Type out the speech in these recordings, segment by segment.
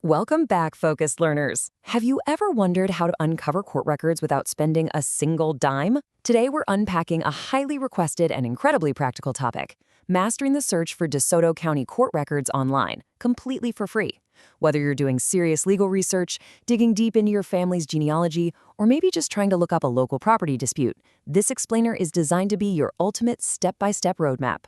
Welcome back, focused learners. Have you ever wondered how to uncover court records without spending a single dime? Today, we're unpacking a highly requested and incredibly practical topic, mastering the search for DeSoto County court records online, completely for free. Whether you're doing serious legal research, digging deep into your family's genealogy, or maybe just trying to look up a local property dispute, this explainer is designed to be your ultimate step-by-step roadmap.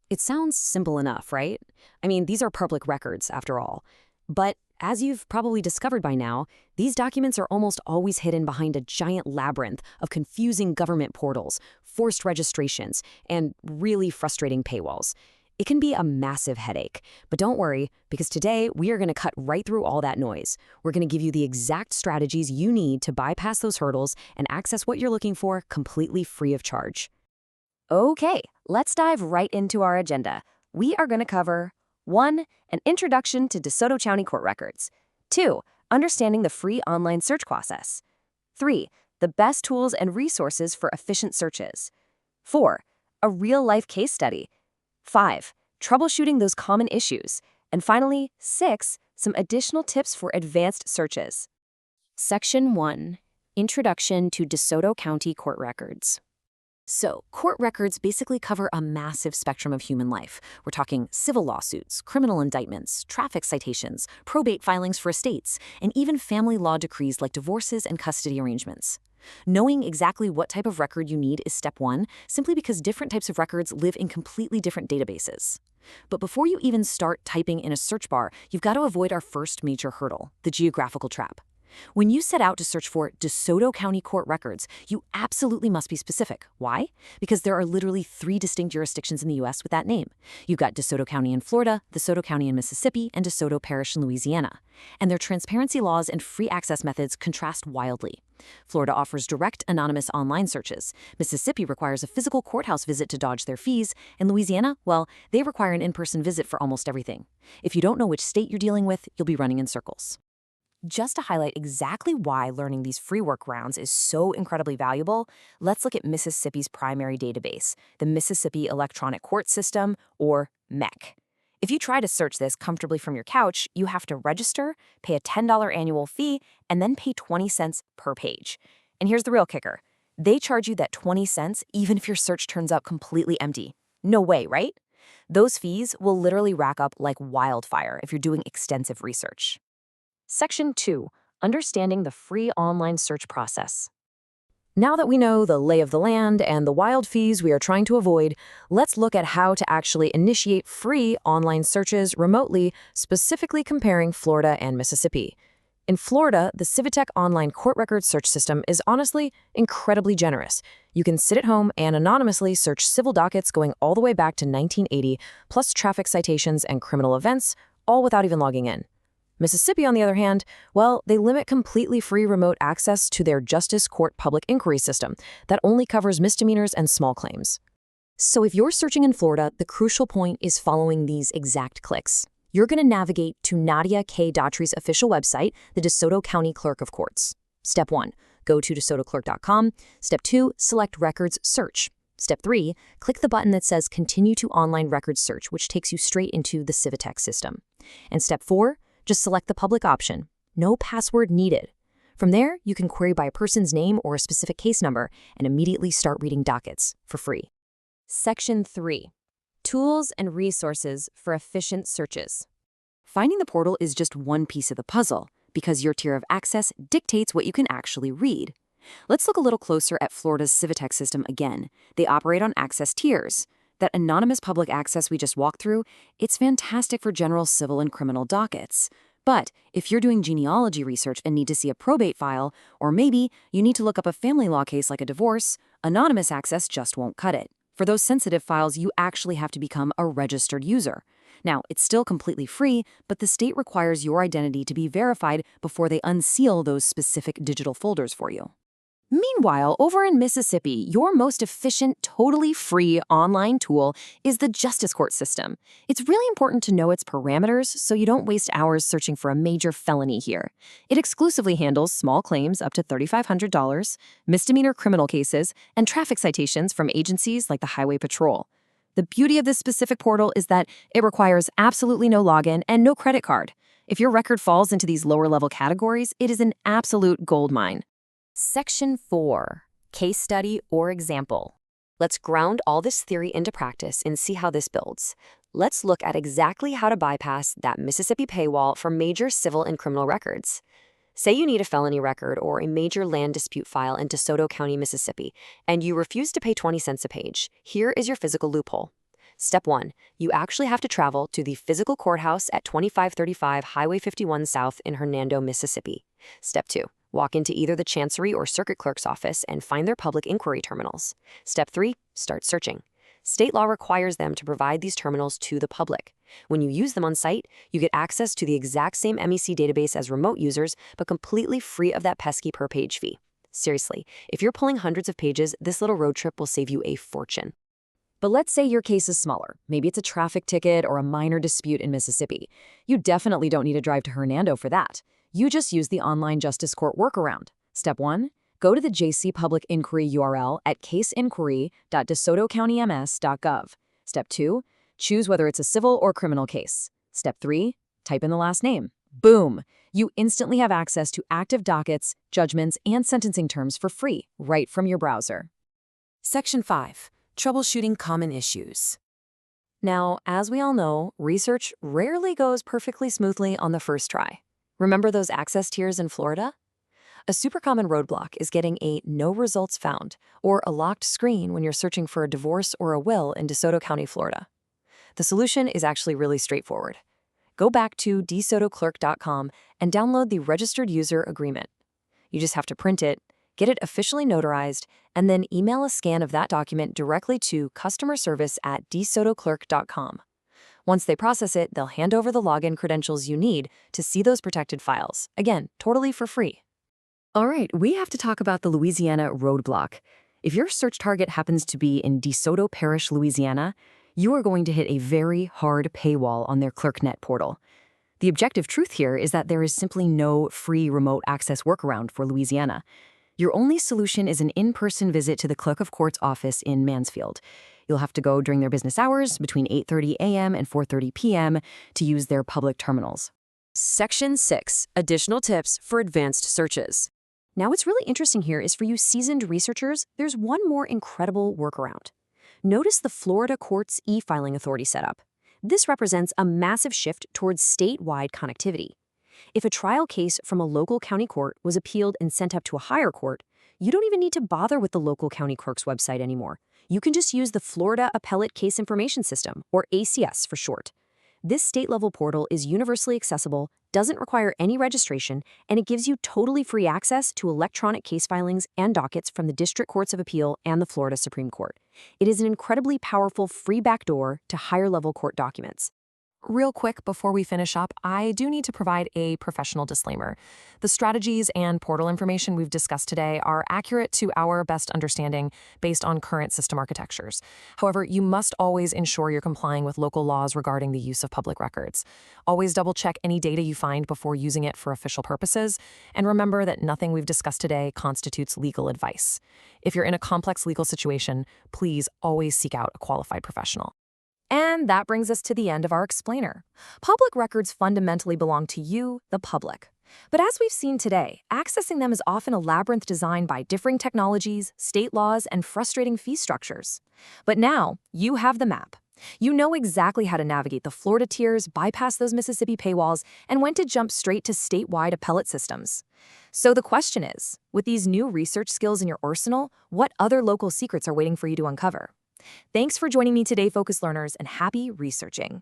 It sounds simple enough, right? I mean, these are public records, after all. But as you've probably discovered by now, these documents are almost always hidden behind a giant labyrinth of confusing government portals, forced registrations, and really frustrating paywalls. It can be a massive headache, but don't worry, because today we are going to cut right through all that noise. We're going to give you the exact strategies you need to bypass those hurdles and access what you're looking for completely free of charge. Okay, let's dive right into our agenda. We are going to cover 1. An introduction to DeSoto County court records. 2. Understanding the free online search process. 3. The best tools and resources for efficient searches. 4. A real-life case study. 5. Troubleshooting those common issues. And finally, 6. Some additional tips for advanced searches. Section 1. Introduction to DeSoto County court records. So, court records basically cover a massive spectrum of human life. We're talking civil lawsuits, criminal indictments, traffic citations, probate filings for estates, and even family law decrees like divorces and custody arrangements. Knowing exactly what type of record you need is step 1, simply because different types of records live in completely different databases. But before you even start typing in a search bar, you've got to avoid our first major hurdle, the geographical trap. When you set out to search for DeSoto County court records, you absolutely must be specific. Why? Because there are literally 3 distinct jurisdictions in the U.S. with that name. You've got DeSoto County in Florida, DeSoto County in Mississippi, and DeSoto Parish in Louisiana. And their transparency laws and free access methods contrast wildly. Florida offers direct, anonymous online searches. Mississippi requires a physical courthouse visit to dodge their fees. And Louisiana, well, they require an in-person visit for almost everything. If you don't know which state you're dealing with, you'll be running in circles. Just to highlight exactly why learning these free workarounds is so incredibly valuable, let's look at Mississippi's primary database, the Mississippi Electronic Court System, or MEC. If you try to search this comfortably from your couch, you have to register, pay a $10 annual fee, and then pay 20 cents per page. And here's the real kicker. They charge you that 20 cents even if your search turns up completely empty. No way, right? Those fees will literally rack up like wildfire if you're doing extensive research. Section 2. Understanding the free online search process. Now that we know the lay of the land and the wild fees we are trying to avoid, let's look at how to actually initiate free online searches remotely, specifically comparing Florida and Mississippi. In Florida, the Civitech online court record search system is honestly incredibly generous. You can sit at home and anonymously search civil dockets going all the way back to 1980, plus traffic citations and criminal events, all without even logging in. Mississippi, on the other hand, well, they limit completely free remote access to their Justice Court public inquiry system that only covers misdemeanors and small claims. So if you're searching in Florida, the crucial point is following these exact clicks. You're going to navigate to Nadia K. Daughtry's official website, the DeSoto County Clerk of Courts. Step 1, go to DeSotoClerk.com. Step 2, select Records Search. Step 3, click the button that says Continue to Online Records Search, which takes you straight into the Civitech system. And Step 4, just select the public option. No password needed. From there, you can query by a person's name or a specific case number and immediately start reading dockets for free. Section 3. Tools and resources for efficient searches. Finding the portal is just one piece of the puzzle because your tier of access dictates what you can actually read. Let's look a little closer at Florida's Civitech system again. They operate on access tiers. That anonymous public access we just walked through, it's fantastic for general civil and criminal dockets. But if you're doing genealogy research and need to see a probate file, or maybe you need to look up a family law case like a divorce, anonymous access just won't cut it. For those sensitive files, you actually have to become a registered user. Now, it's still completely free, but the state requires your identity to be verified before they unseal those specific digital folders for you. Meanwhile, over in Mississippi, your most efficient, totally free online tool is the Justice Court system. It's really important to know its parameters so you don't waste hours searching for a major felony here. It exclusively handles small claims up to $3,500, misdemeanor criminal cases, and traffic citations from agencies like the Highway Patrol. The beauty of this specific portal is that it requires absolutely no login and no credit card. If your record falls into these lower-level categories, it is an absolute goldmine. Section 4. Case study or example. Let's ground all this theory into practice and see how this builds. Let's look at exactly how to bypass that Mississippi paywall for major civil and criminal records. Say you need a felony record or a major land dispute file in DeSoto County, Mississippi, and you refuse to pay 20 cents a page. Here is your physical loophole. Step 1. You actually have to travel to the physical courthouse at 2535 Highway 51 South in Hernando, Mississippi. Step 2. Walk into either the Chancery or Circuit Clerk's office and find their public inquiry terminals. Step 3. Start searching. State law requires them to provide these terminals to the public. When you use them on site, you get access to the exact same MEC database as remote users, but completely free of that pesky per-page fee. Seriously, if you're pulling hundreds of pages, this little road trip will save you a fortune. But let's say your case is smaller. Maybe it's a traffic ticket or a minor dispute in Mississippi. You definitely don't need to drive to Hernando for that. You just use the online justice court workaround. Step 1. Go to the JC Public Inquiry URL at caseinquiry.desotocountyms.gov. Step 2. Choose whether it's a civil or criminal case. Step 3. Type in the last name. Boom! You instantly have access to active dockets, judgments, and sentencing terms for free, right from your browser. Section 5. Troubleshooting common issues. Now, as we all know, research rarely goes perfectly smoothly on the first try. Remember those access tiers in Florida? A super common roadblock is getting a no results found or a locked screen when you're searching for a divorce or a will in DeSoto County, Florida. The solution is actually really straightforward. Go back to DeSotoClerk.com and download the Registered User Agreement. You just have to print it, get it officially notarized, and then email a scan of that document directly to customerservice@DeSotoClerk.com. Once they process it, they'll hand over the login credentials you need to see those protected files. Again, totally for free. All right, we have to talk about the Louisiana roadblock. If your search target happens to be in DeSoto Parish, Louisiana, you are going to hit a very hard paywall on their ClerkNet portal. The objective truth here is that there is simply no free remote access workaround for Louisiana. Your only solution is an in-person visit to the Clerk of Court's office in Mansfield. You'll have to go during their business hours between 8:30 a.m. and 4:30 p.m. to use their public terminals. Section 6. Additional tips for advanced searches. Now, what's really interesting here is for you seasoned researchers, there's one more incredible workaround. Notice the Florida Court's e-filing authority setup. This represents a massive shift towards statewide connectivity. If a trial case from a local county court was appealed and sent up to a higher court, you don't even need to bother with the local county clerk's website anymore. You can just use the Florida Appellate Case Information System, or ACS for short. This state-level portal is universally accessible, doesn't require any registration, and it gives you totally free access to electronic case filings and dockets from the District Courts of Appeal and the Florida Supreme Court. It is an incredibly powerful free backdoor to higher-level court documents. Real quick, before we finish up, I do need to provide a professional disclaimer. The strategies and portal information we've discussed today are accurate to our best understanding based on current system architectures. However, you must always ensure you're complying with local laws regarding the use of public records. Always double-check any data you find before using it for official purposes, and remember that nothing we've discussed today constitutes legal advice. If you're in a complex legal situation, please always seek out a qualified professional. And that brings us to the end of our explainer. Public records fundamentally belong to you, the public. But as we've seen today, accessing them is often a labyrinth designed by differing technologies, state laws, and frustrating fee structures. But now, you have the map. You know exactly how to navigate the Florida tiers, bypass those Mississippi paywalls, and when to jump straight to statewide appellate systems. So the question is, with these new research skills in your arsenal, what other local secrets are waiting for you to uncover? Thanks for joining me today, Focus Learners, and happy researching.